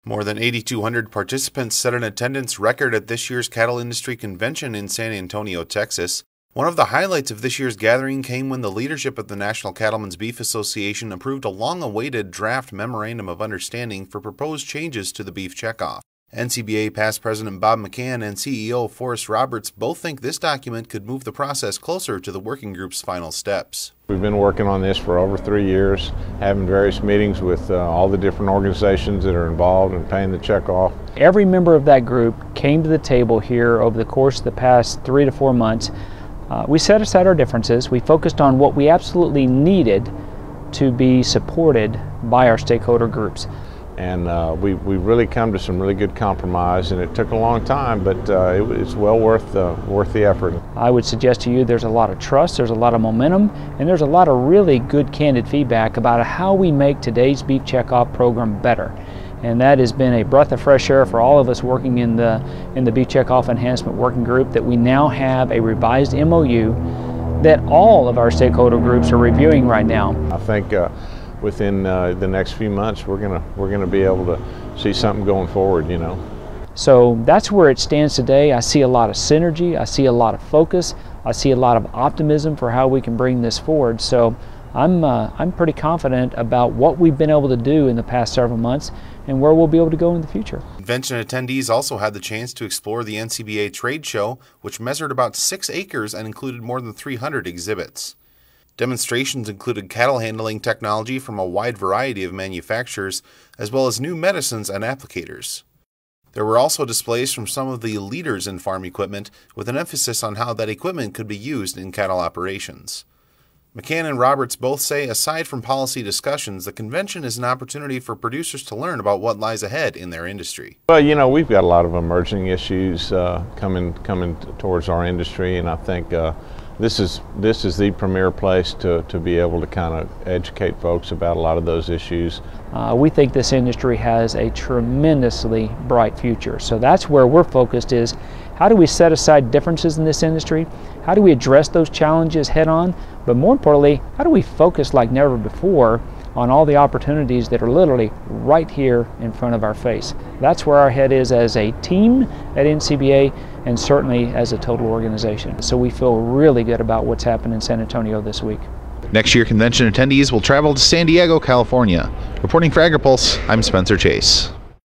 More than 8,200 participants set an attendance record at this year's Cattle Industry Convention in San Antonio, Texas. One of the highlights of this year's gathering came when the leadership of the National Cattlemen's Beef Association approved a long-awaited draft Memorandum of Understanding for proposed changes to the beef checkoff. NCBA past President Bob McCan and CEO Forrest both think this document could move the process closer to the working group's final steps. We've been working on this for over 3 years, having various meetings with all the different organizations that are involved in paying the checkoff. Every member of that group came to the table here over the course of the past 3 to 4 months. We set aside our differences. We focused on what we absolutely needed to be supported by our stakeholder groups. And we really come to some really good compromise, and it took a long time, but it's well worth the effort. I would suggest to you there's a lot of trust, there's a lot of momentum, and there's a lot of really good candid feedback about how we make today's beef checkoff program better. And that has been a breath of fresh air for all of us working in the Beef Checkoff Enhancement Working Group, that we now have a revised MOU that all of our stakeholder groups are reviewing right now. I think within the next few months we're gonna be able to see something going forward, you know. So that's where it stands today. I see a lot of synergy, I see a lot of focus, I see a lot of optimism for how we can bring this forward. So I'm pretty confident about what we've been able to do in the past several months and where we'll be able to go in the future. Convention attendees also had the chance to explore the NCBA trade show, which measured about 6 acres and included more than 300 exhibits. Demonstrations included cattle handling technology from a wide variety of manufacturers, as well as new medicines and applicators. There were also displays from some of the leaders in farm equipment, with an emphasis on how that equipment could be used in cattle operations. McCan and both say, aside from policy discussions, the convention is an opportunity for producers to learn about what lies ahead in their industry. Well, you know, we've got a lot of emerging issues coming towards our industry, and I think this is the premier place to be able to kind of educate folks about a lot of those issues. We think this industry has a tremendously bright future. So that's where we're focused, is how do we set aside differences in this industry? How do we address those challenges head on? But more importantly, how do we focus like never before on all the opportunities that are literally right here in front of our face? That's where our head is as a team at NCBA, and certainly as a total organization. So we feel really good about what's happened in San Antonio this week. Next year, convention attendees will travel to San Diego, California. Reporting for AgriPulse, I'm Spencer Chase.